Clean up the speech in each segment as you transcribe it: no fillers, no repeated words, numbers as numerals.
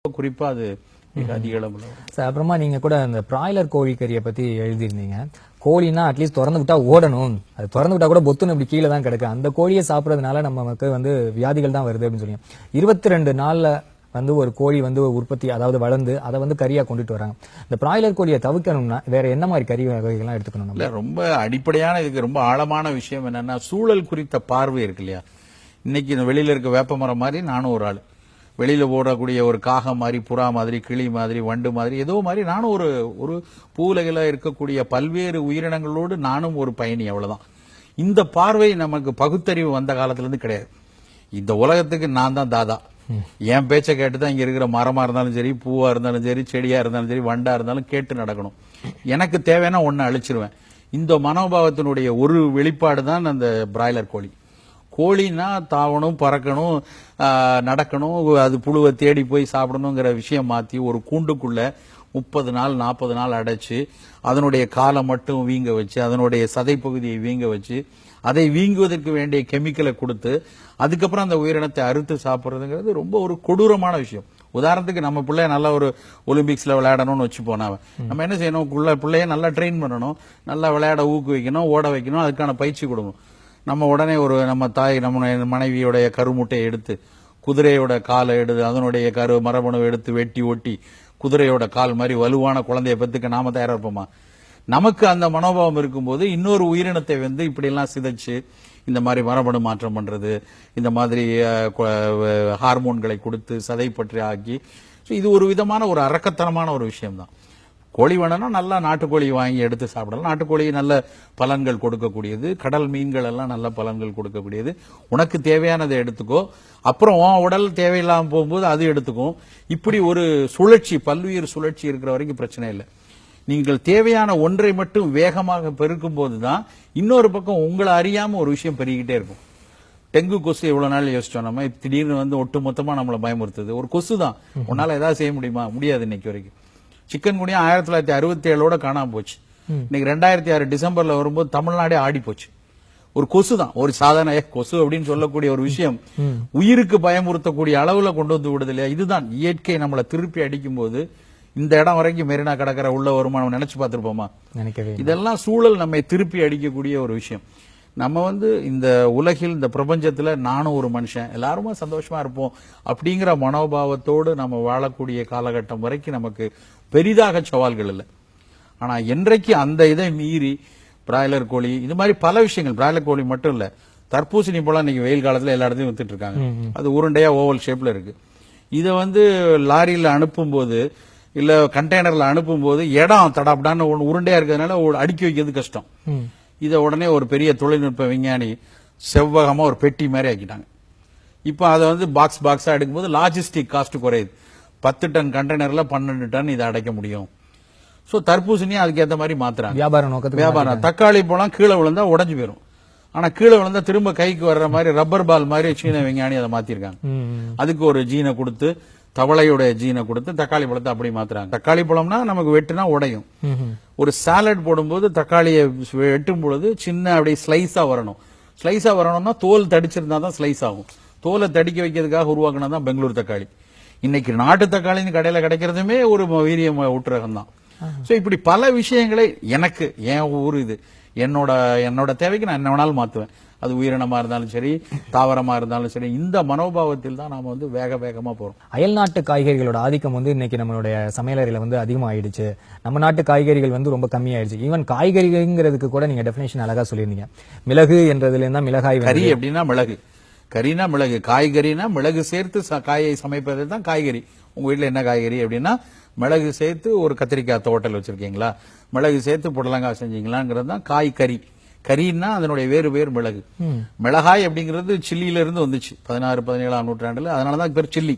குறிப்பா அது மிக அதிக அளவுல. சார் அப்புறமா நீங்க கூட அந்த பிராய்லர் கோழி கறியை பத்தி எழுதியிருந்தீங்க. கோழினா அட்லீஸ்ட் திறந்து விட்டா ஓடணும், அது திறந்து விட்டா கூட பொத்துன்னு இப்படி கீழே தான் கிடக்கு, அந்த கோழியை சாப்பிடறதுனால நமக்கு வந்து வியாதிகள் தான் வருது அப்படின்னு சொல்லி 22 நாள்ல வந்து ஒரு கோழி வந்து உற்பத்தி அதாவது வளர்ந்து அதை வந்து கறியா கொண்டுட்டு வராங்க. இந்த பிராய்லர் கோழியை தவிர்க்கணும்னா வேற என்ன மாதிரி கறி வகைகள்லாம் எடுத்துக்கணும்? இல்ல, ரொம்ப அடிப்படையான இதுக்கு ரொம்ப ஆழமான விஷயம் என்னன்னா சூழல் குறித்த பார்வை இருக்கு இல்லையா. இன்னைக்கு இந்த வெளியில இருக்க வேப்பமரம் மாதிரி நானும் ஒரு ஆள், வெளியில ஓடக்கூடிய ஒரு காகம் மாதிரி, புறா மாதிரி, கிளி மாதிரி, வண்டு மாதிரி, ஏதோ மாதிரி நானும் ஒரு பூவுலகில இருக்கக்கூடிய பல்வேறு உயிரினங்களோடு நானும் ஒரு பயணி, அவ்வளவுதான். இந்த பார்வை நமக்கு பகுத்தறிவு வந்த காலத்துல இருந்து கிடையாது. இந்த உலகத்துக்கு நான் தான் தாதா, என் பேச்சை கேட்டுதான் இங்க இருக்கிற மரமா இருந்தாலும் சரி, பூவா இருந்தாலும் சரி, செடியா இருந்தாலும் சரி, வண்டா இருந்தாலும் கேட்டு நடக்கணும். எனக்கு தேவையான ஒன்னு அழிச்சிருவேன். இந்த மனோபாவத்தினுடைய ஒரு வெளிப்பாடு தான் அந்த பிராய்லர் கோழி. கோழின்னா தாவணும், பறக்கணும், நடக்கணும், அது புழுவை தேடி போய் சாப்பிடணுங்கிற விஷயம் மாத்தி ஒரு கூண்டுக்குள்ள 30 நாள் 40 நாள் அடைச்சு அதனுடைய காலை மட்டும் வீங்க வச்சு அதனுடைய சதை பகுதியை வீங்க வச்சு அதை வீங்குவதற்கு வேண்டிய கெமிக்கலை கொடுத்து அதுக்கப்புறம் அந்த உயிரினத்தை அறுத்து சாப்பிடுறதுங்கிறது ரொம்ப ஒரு கொடூரமான விஷயம். உதாரணத்துக்கு நம்ம பிள்ளைய நல்லா ஒரு ஒலிம்பிக்ஸ்ல விளையாடணும்னு வச்சு போனாவ நம்ம என்ன செய்யணும்? பிள்ளைய நல்லா ட்ரெயின் பண்ணணும், நல்லா விளையாட ஊக்குவிக்கணும், ஓட வைக்கணும், அதுக்கான பயிற்சி கொடுக்கணும். நம்ம உடனே நம்ம தாய் நம்ம மனைவியோடைய கருமுட்டையை எடுத்து குதிரையோட காலை எடுத்து அதனுடைய மரபணு எடுத்து வெட்டி ஒட்டி குதிரையோட கால் மாதிரி வலுவான குழந்தைய பெற்றுக்க நாம தயாரா இருப்போமா? நமக்கு அந்த மனோபாவம் இருக்கும்போது இன்னொரு உயிரினத்தை வந்து இப்படி எல்லாம் சிதைச்சு இந்த மாதிரி மரபணு மாற்றம் பண்றது, இந்த மாதிரி ஹார்மோன்களை கொடுத்து சதை பற்றி ஆக்கி, இது ஒரு விதமான ஒரு அரக்கத்தனமான ஒரு விஷயம்தான். கோழி வேணும்னா நல்லா நாட்டுக்கோழி வாங்கி எடுத்து சாப்பிடலாம். நாட்டுக்கோழி நல்ல பலன்கள் கொடுக்கக்கூடியது, கடல் மீன்கள் எல்லாம் நல்ல பலன்கள் கொடுக்கக்கூடியது. உனக்கு தேவையானதை எடுத்துக்கோ, அப்புறம் உன் உடல் தேவையில்லாம போகும்போது அது எடுத்துக்கும். இப்படி ஒரு சுழற்சி, பல்லுயிர் சுழற்சி இருக்கிற வரைக்கும் பிரச்சனை இல்லை. நீங்கள் தேவையான ஒன்றை மட்டும் வேகமாக பெருக்கும் போதுதான் இன்னொரு பக்கம் உங்களை அறியாம ஒரு விஷயம் பெருகிட்டே இருக்கும். டெங்கு கொசு எவ்வளவு நாள் யோசிச்சோம் நம்ம, திடீர்னு வந்து ஒட்டு மொத்தமா நம்மளை பயமுறுத்துது. ஒரு கொசு தான், உன்னால ஏதாவது செய்ய முடியுமா? முடியாது. இன்னைக்கு வரைக்கும் சிக்கன் குனியா 1967 காணாம போச்சு. இன்னைக்கு 2006 டிசம்பர்ல வரும்போது தமிழ்நாடே ஆடி போச்சு. ஒரு கொசு தான், ஒரு சாதாரண கொசு அப்படின்னு சொல்லக்கூடிய ஒரு விஷயம் உயிருக்கு பயமுறுத்தக்கூடிய அளவுல கொண்டு வந்து விடுது இல்லையா. இதுதான் இயற்கை நம்மளை திருப்பி அடிக்கும் போது இந்த இடம் வரைக்கும் மெரினா கடற்கரை உள்ள வருமானம் நினைச்சு பார்த்திருப்போமா? இதெல்லாம் சூழல் நம்மை திருப்பி அடிக்கக்கூடிய ஒரு விஷயம். நம்ம வந்து இந்த உலகில், இந்த பிரபஞ்சத்துல நானும் ஒரு மனுஷன், எல்லாருமே சந்தோஷமா இருப்போம் அப்படிங்கிற மனோபாவத்தோடு நம்ம வாழக்கூடிய காலகட்டம் வரைக்கும் நமக்கு பெரிதாக சவால்கள் இல்லை. ஆனா என்றைக்கு அந்த இதை மீறி பிராய்லர் கோழி, இது மாதிரி பல விஷயங்கள், பிராய்லர் கோழி மட்டும் இல்ல, தர்பூசணி போல இன்னைக்கு வெயில் காலத்துல எல்லா இடத்தையும் வித்துட்டு இருக்காங்க. அது உருண்டையா ஓவல் ஷேப்ல இருக்கு. இதை வந்து லாரியில அனுப்பும் போது இல்ல கண்டெய்னர்ல அனுப்பும் போது இடம் தடாப்டான்னு உருண்டையா இருக்கிறதுனால அடுக்கி வைக்கிறது கஷ்டம். இதை உடனே ஒரு பெரிய தொழில்நுட்ப விஞ்ஞானி செவ்வகமா ஒரு பெட்டி மாதிரி ஆக்கிட்டாங்க. இப்ப அதை வந்து பாக்ஸா எடுக்கும்போது லாஜிஸ்டிக் காஸ்ட் குறையுது. 10 டன் கண்டெய்னர்ல 12 டன் இதை அடைக்க முடியும். சோ தர்பூசணியை அதுக்கேற்ற மாதிரி மாத்துறாங்க, வியாபாரம். தக்காளி பழம் கீழே விழுந்தா உடஞ்சு போயிடும், ஆனா கீழே விழுந்தா திரும்ப கைக்கு வர்ற மாதிரி ரப்பர் பால் மாதிரி சீன விஞ்ஞானி அதை மாத்திருக்காங்க. அதுக்கு ஒரு ஜீனை கொடுத்து, தவளையுடைய ஜீனை கொடுத்து தக்காளி பழத்தை அப்படி மாத்துறாங்க. தக்காளி பழம்னா நமக்கு வெட்டுனா உடையும். ஒரு சாலட் போடும்போது தக்காளியை வெட்டும் பொழுது சின்ன அப்படியே ஸ்லைஸா வரணும். ஸ்லைஸா வரணும்னா தோல் தடிச்சிருந்தா தான் ஸ்லைஸ் ஆகும். தோலை தடிக்க வைக்கிறதுக்காக உருவாக்குனதான் பெங்களூர் தக்காளி. இன்னைக்கு நாட்டு தக்காளின்னு கடையில கிடைக்கிறதுமே ஒரு வீரியம் ஊட்டுரகம் தான். சோ இப்படி பல விஷயங்களை எனக்கு என் ஊர் இது என்னோட தேவைக்கு நான் என்ன வேணாலும் மாத்துவேன். அது உயிரினமா இருந்தாலும் சரி, தாவரமா இருந்தாலும் சரி, இந்த மனோபாவத்தில் தான் நாம வந்து வேகமா போறோம். அயல்நாட்டு காய்கறிகளோட ஆதிக்கம் வந்து இன்னைக்கு நம்மளுடைய சமையலறையில வந்து அதிகமாயிடுச்சு. நம்ம நாட்டு காய்கறிகள் வந்து ரொம்ப கம்மியாயிடுச்சு. ஈவன் காய்கறிங்கிறதுக்கு கூட நீங்க டெஃபினேஷன் அழகா சொல்லியிருந்தீங்க. மிளகு என்றதுல இருந்தா மிளகாய், கறி அப்படின்னா மிளகு, கறினா மிளகு, காய்கறினா மிளகு சேர்த்து காயை சமைப்பது தான் காய்கறி. உங்க வீட்டுல என்ன காய்கறி அப்படின்னா மிளகு சேர்த்து ஒரு கத்திரிக்காய் தோட்டல் வச்சிருக்கீங்களா, மிளகு சேர்த்து புடலங்காய் செஞ்சீங்களாங்கிறது தான் காய்கறி. கரின்னா அதனுடைய வேறு மிளகு. மிளகாய் அப்படிங்கிறது சில்லியில இருந்து வந்துச்சு 16-17ஆம் நூற்றாண்டுல. அதனாலதான் பேர் சில்லி.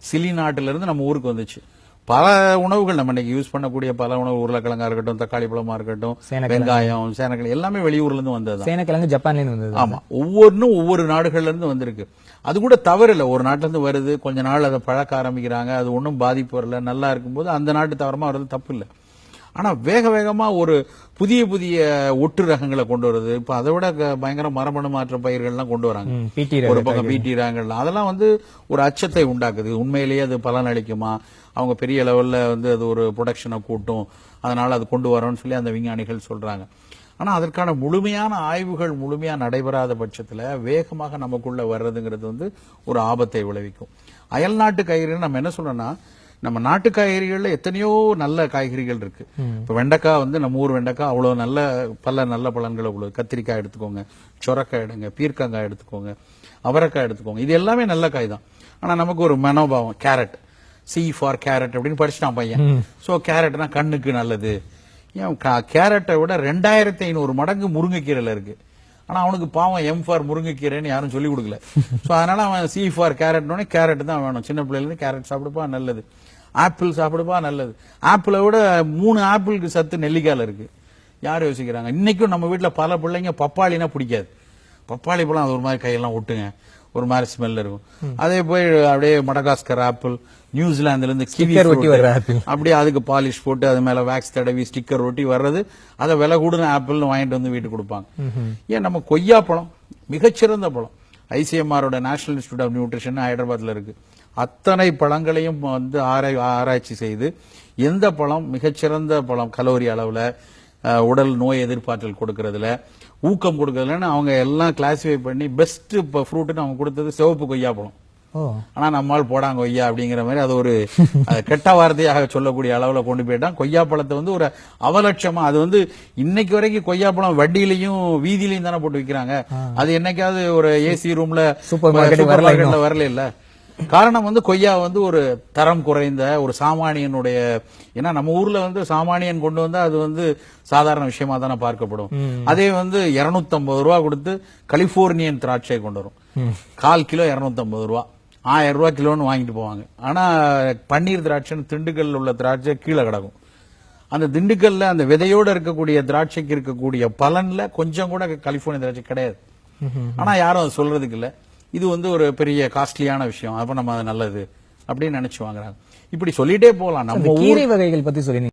சில்லி நாட்டுல இருந்து நம்ம ஊருக்கு வந்துச்சு. பல உணவுகள் நம்ம இன்னைக்கு யூஸ் பண்ணக்கூடிய பல உணவு, உருளைக்கிழங்கா இருக்கட்டும், தக்காளி பழமா இருக்கட்டும், வெங்காயம், சேனக்கிழங்கு எல்லாமே வெளியூர்ல இருந்து வந்தது. சேனக்கிழங்கு ஜப்பான்ல இருந்து வந்தது. ஆமா, ஒவ்வொன்றும் ஒவ்வொரு நாடுகள்ல இருந்து வந்திருக்கு. அது கூட தவறு இல்லை. ஒரு நாட்டுல இருந்து வருது, கொஞ்ச நாள் அதை பழக்க ஆரம்பிக்கிறாங்க, அது ஒன்றும் பாதிப்பு வரல, நல்லா இருக்கும்போது அந்த நாட்டு தவறமா வர்றது தப்பு இல்லை. ஆனா வேக வேகமா ஒரு புதிய புதிய ஒட்டு ரகங்களை கொண்டு வருது. இப்ப அதை விட பயங்கர மரபணு மாற்ற பயிர்கள்லாம் கொண்டு வராங்க. ஒரு பக்கம் பிடி ரகங்கள், அதெல்லாம் வந்து ஒரு அச்சத்தை உண்டாக்குது. உண்மையிலேயே அது பலன் அளிக்குமா, அவங்க பெரிய லெவல்ல வந்து அது ஒரு ப்ரொடக்ஷனை கூட்டும், அதனால அது கொண்டு வரோம்னு சொல்லி அந்த விஞ்ஞானிகள் சொல்றாங்க. ஆனா அதற்கான முழுமையான ஆய்வுகள் முழுமையா நடைபெறாத பட்சத்துல வேகமாக நமக்குள்ள வர்றதுங்கிறது வந்து ஒரு ஆபத்தை விளைவிக்கும். அயல் நாட்டு காய்கறிகள் நம்ம என்ன சொல்றோம்னா, நம்ம நாட்டு காய்கறிகள்ல எத்தனையோ நல்ல காய்கறிகள் இருக்கு. இப்ப வெண்டைக்காய் வந்து நம்ம ஊர் வெண்டைக்காய் அவ்வளவு நல்ல பலன்கள் அவ்வளவு. கத்திரிக்காய் எடுத்துக்கோங்க, சொரக்காய் எடுங்க, பீர்க்கங்காய் எடுத்துக்கோங்க, அவரைக்காய் எடுத்துக்கோங்க, இது எல்லாமே நல்ல காய் தான். ஆனா நமக்கு ஒரு மனோபாவம், கேரட், சி ஃபார் கேரட் அப்படின்னு படிச்சுட்டான் பையன். சோ கேரட்னா கண்ணுக்கு நல்லது. ஏன் கேரட்டை விட 2500 மடங்கு முருங்கைக்கீரையில இருக்கு. ஆனா அவனுக்கு பாவம் எம் ஃபார் முருங்கைக்கீரைன்னு யாரும் சொல்லி கொடுக்கல. சோ அதனால அவன் சி ஃபார் கேரட்னோடனே கேரட் தான் வேணும். சின்ன பிள்ளைல இருந்து கேரட் சாப்பிடுப்பா நல்லது, ஆப்பிள் சாப்பிடுப்பா நல்லது. ஆப்பிளை விட 3 ஆப்பிளுக்கு சத்து நெல்லிக்காயில இருக்கு. யார் யோசிக்கிறாங்க? இன்னைக்கும் நம்ம வீட்டுல பல பிள்ளைங்க பப்பாளினா பிடிக்காது. பப்பாளி பழம் அது ஒரு மாதிரி கையெல்லாம் ஒட்டுங்க, ஒரு மாதிரி ஸ்மெல் இருக்கும். அதே போய் அப்படியே மடகாஸ்கர் ஆப்பிள், நியூசிலாந்துல இருந்து கிவி ஒட்டி வர்ற ஆப்பிள், அப்படியே அதுக்கு பாலிஷ் போட்டு அது மேல வேக்ஸ் தடவி ஸ்டிக்கர் ஒட்டி வர்றது, அதை விலை கூடுன ஆப்பிள்னு வாங்கிட்டு வந்து வீட்டுக்கு கொடுப்பாங்க. ஏன் நம்ம கொய்யா பழம் மிகச்சிறந்த பழம். ஐசிஎம்ஆரோட நேஷனல் இன்ஸ்டிடியூட் ஆஃப் நியூட்ரிஷன் ஹைதராபாத்ல இருக்கு. அத்தனை பழங்களையும் வந்து ஆராய்ச்சி செய்து எந்த பழம் மிகச்சிறந்த பழம், கலோரி அளவுல, உடல் நோய் எதிர்ப்பாற்றல் கொடுக்கறதுல, ஊக்கம் கொடுக்கறதுலன்னு அவங்க எல்லாம் கிளாசிஃபை பண்ணி பெஸ்ட் ஃப்ரூட்னு அவங்க கொடுத்தது சிவப்பு கொய்யா பழம். ஆனா நம்மால் போடாங்க கொய்யா அப்படிங்கிற மாதிரி அது ஒரு கெட்ட வார்த்தையாக சொல்லக்கூடிய அளவுல கொண்டு போயிட்டான். கொய்யா பழத்தை வந்து ஒரு அவலட்சமா, அது வந்து இன்னைக்கு வரைக்கும் கொய்யா பழம் வண்டியிலையும் வீதியிலையும் தானே போட்டு விற்கிறாங்க. அது என்னைக்காவது ஒரு ஏசி ரூம்ல சூப்பர் மார்க்கெட்ல வரல இல்ல. காரணம் வந்து கொய்யா வந்து ஒரு தரம் குறைந்த ஒரு சாமானியனுடைய, ஏன்னா நம்ம ஊர்ல வந்து சாமானியன் கொண்டு வந்தா அது வந்து சாதாரண விஷயமா தானே பார்க்கப்படும். அதே வந்து 250 ரூபா கொடுத்து கலிபோர்னியன் திராட்சை கொண்டு வரும். 1/4 கிலோ 250 ரூபா, 1000 ரூபாய் கிலோன்னு வாங்கிட்டு போவாங்க. ஆனா பன்னீர் திராட்சைன்னு திண்டுக்கல்ல உள்ள திராட்சை கீழே கிடக்கும். அந்த திண்டுக்கல்ல அந்த விதையோட இருக்கக்கூடிய திராட்சைக்கு இருக்கக்கூடிய பலன்ல கொஞ்சம் கூட கலிபோர்னியா திராட்சை கிடையாது. ஆனா யாரும் அது சொல்றதுக்கு இல்ல. இது வந்து ஒரு பெரிய காஸ்ட்லியான விஷயம், அப்ப நம்ம அது நல்லது அப்படின்னு நினைச்சு வாங்குறாங்க. இப்படி சொல்லிட்டே போலாம். நம்ம கீரை வகைகள் பத்தி சொல்லி